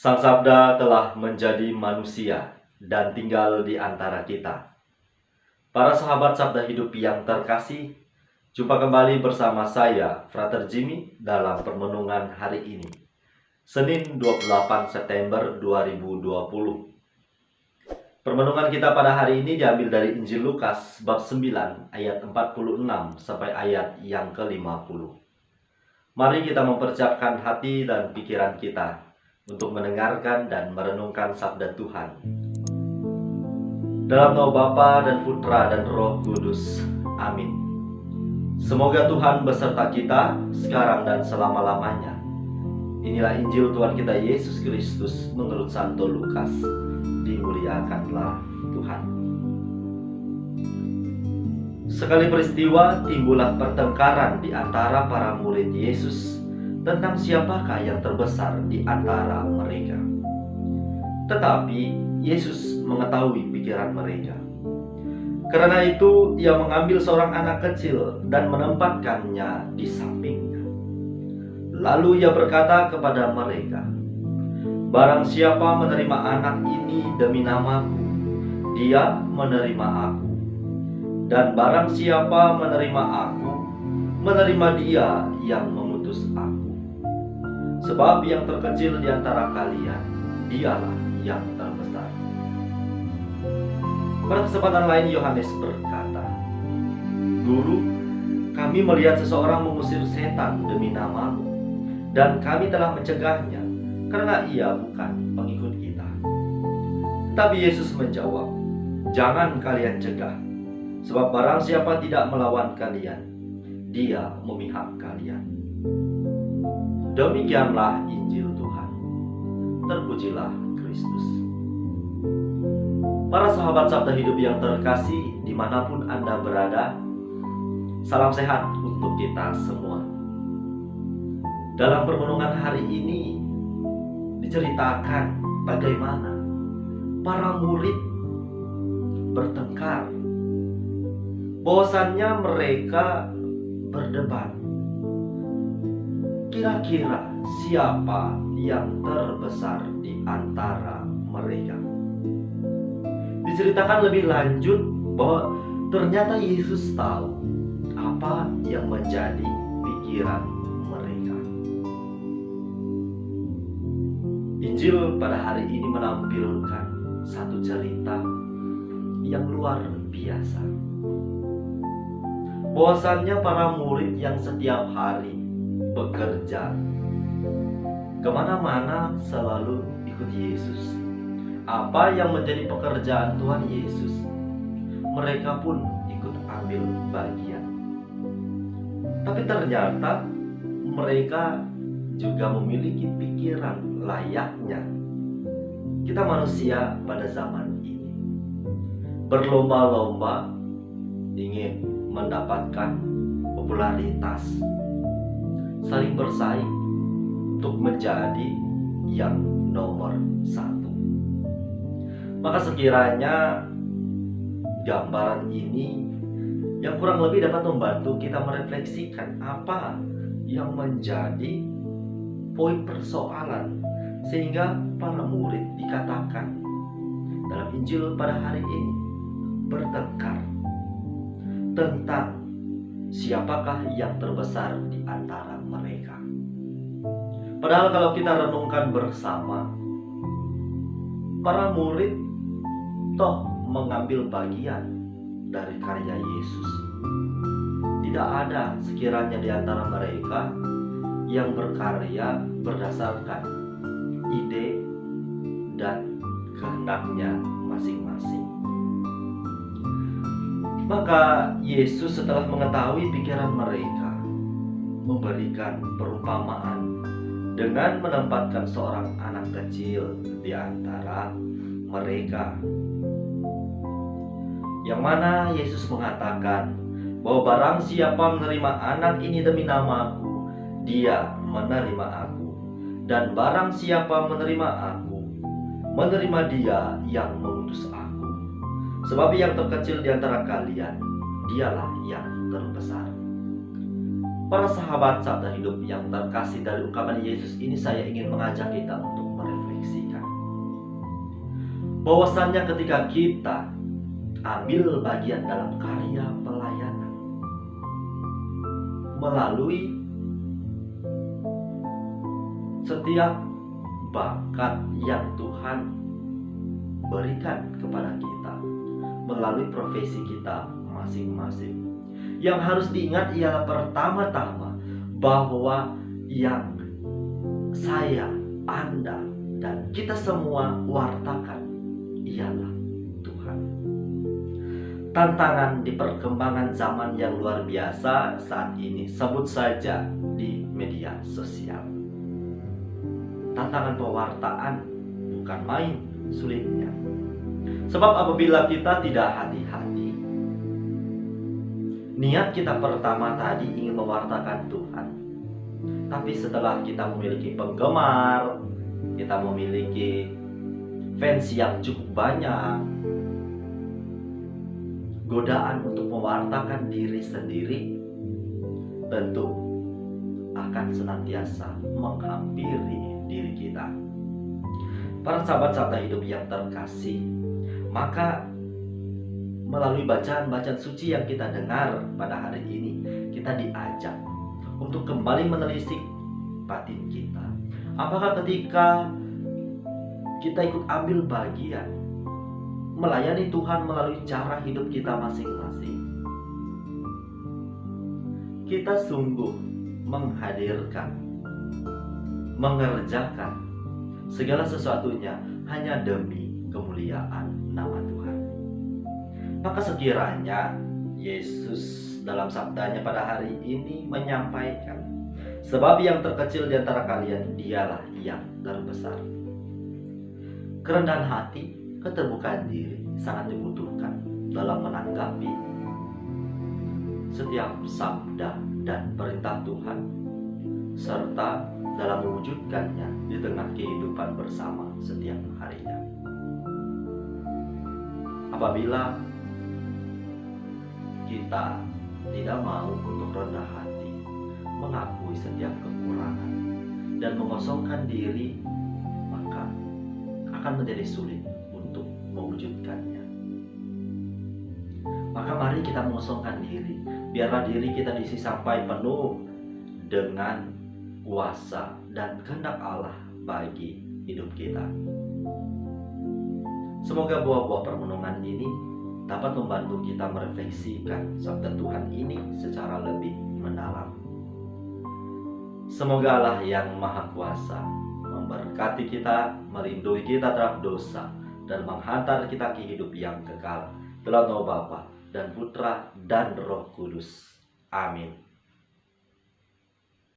Sang Sabda telah menjadi manusia dan tinggal di antara kita. Para sahabat Sabda Hidup yang terkasih, jumpa kembali bersama saya, Frater Jimmy, dalam permenungan hari ini, Senin 28 September 2020. Permenungan kita pada hari ini diambil dari Injil Lukas bab 9 ayat 46 sampai ayat yang ke-50. Mari kita mempersiapkan hati dan pikiran kita untuk mendengarkan dan merenungkan sabda Tuhan. Dalam nama Bapa dan Putra dan Roh Kudus. Amin. Semoga Tuhan beserta kita sekarang dan selama-lamanya. Inilah Injil Tuhan kita Yesus Kristus menurut Santo Lukas. Dimuliakanlah Tuhan. Sekali peristiwa timbullah pertengkaran di antara para murid Yesus tentang siapakah yang terbesar di antara mereka. Tetapi Yesus mengetahui pikiran mereka. Karena itu ia mengambil seorang anak kecil dan menempatkannya di sampingnya. Lalu ia berkata kepada mereka, "Barang siapa menerima anak ini demi namaku, dia menerima aku. Dan barang siapa menerima aku, menerima dia yang mengutus aku. Sebab yang terkecil di antara kalian, dialah yang terbesar." Pada kesempatan lain Yohanes berkata, "Guru, kami melihat seseorang mengusir setan demi namamu, dan kami telah mencegahnya, karena ia bukan pengikut kita." Tapi Yesus menjawab, "Jangan kalian cegah, sebab barang siapa tidak melawan kalian, dia memihak kalian." Demikianlah Injil Tuhan. Terpujilah Kristus. Para sahabat Sabda Hidup yang terkasih, dimanapun Anda berada, salam sehat untuk kita semua. Dalam permenungan hari ini diceritakan bagaimana para murid bertengkar. Bahwasannya mereka berdebat. Kira-kira siapa yang terbesar di antara mereka? Diceritakan lebih lanjut bahwa ternyata Yesus tahu apa yang menjadi pikiran mereka. Injil pada hari ini menampilkan satu cerita yang luar biasa. Bahwasannya para murid yang setiap hari bekerja kemana-mana selalu ikut Yesus. Apa yang menjadi pekerjaan Tuhan Yesus, mereka pun ikut ambil bagian. Tapi ternyata mereka juga memiliki pikiran layaknya kita manusia pada zaman ini, berlomba-lomba ingin mendapatkan popularitas, saling bersaing untuk menjadi yang nomor satu. Maka sekiranya gambaran ini yang kurang lebih dapat membantu kita merefleksikan apa yang menjadi poin persoalan sehingga para murid dikatakan dalam Injil pada hari ini bertengkar tentang siapakah yang terbesar di antara mereka. Padahal kalau kita renungkan bersama, para murid toh mengambil bagian dari karya Yesus. Tidak ada sekiranya di antara mereka yang berkarya berdasarkan ide dan kehendaknya masing-masing. Maka Yesus setelah mengetahui pikiran mereka, memberikan perumpamaan dengan menempatkan seorang anak kecil di antara mereka. Yang mana Yesus mengatakan bahwa barang siapa menerima anak ini demi namaku, dia menerima aku. Dan barang siapa menerima aku, menerima dia yang mengutus aku. Sebab yang terkecil di antara kalian, dialah yang terbesar. Para sahabat sabda hidup yang terkasih, dari ungkapan Yesus ini saya ingin mengajak kita untuk merefleksikan bahwasannya ketika kita ambil bagian dalam karya pelayanan melalui setiap bakat yang Tuhan berikan kepada kita melalui profesi kita masing-masing, yang harus diingat ialah pertama-tama bahwa yang saya, Anda, dan kita semua wartakan ialah Tuhan. Tantangan di perkembangan zaman yang luar biasa saat ini, sebut saja di media sosial. Tantangan pewartaan bukan main sulitnya. Sebab apabila kita tidak hati-hati, niat kita pertama tadi ingin mewartakan Tuhan, tapi setelah kita memiliki penggemar, kita memiliki fans yang cukup banyak, godaan untuk mewartakan diri sendiri tentu akan senantiasa menghampiri diri kita. Para sahabat sabda hidup yang terkasih, maka melalui bacaan-bacaan suci yang kita dengar pada hari ini, kita diajak untuk kembali menelisik batin kita. Apakah ketika kita ikut ambil bagian melayani Tuhan melalui cara hidup kita masing-masing, kita sungguh menghadirkan, mengerjakan segala sesuatunya hanya demi kemuliaan nama Tuhan. Maka sekiranya Yesus dalam sabdanya pada hari ini menyampaikan, sebab yang terkecil di antara kalian dialah yang terbesar. Kerendahan hati, keterbukaan diri sangat dibutuhkan dalam menanggapi setiap sabda dan perintah Tuhan, serta dalam mewujudkannya di tengah kehidupan bersama setiap harinya. Apabila kita tidak mau untuk rendah hati, mengakui setiap kekurangan, dan mengosongkan diri, maka akan menjadi sulit untuk mewujudkannya. Maka mari kita mengosongkan diri, biarlah diri kita diisi sampai penuh dengan kuasa dan kehendak Allah bagi hidup kita. Semoga buah-buah permenungan ini dapat membantu kita merefleksikan sabda Tuhan ini secara lebih mendalam. Semoga Allah yang Maha Kuasa memberkati kita, melindungi kita terhadap dosa, dan menghantar kita ke hidup yang kekal. Dalam nama Bapa dan Putra dan Roh Kudus. Amin.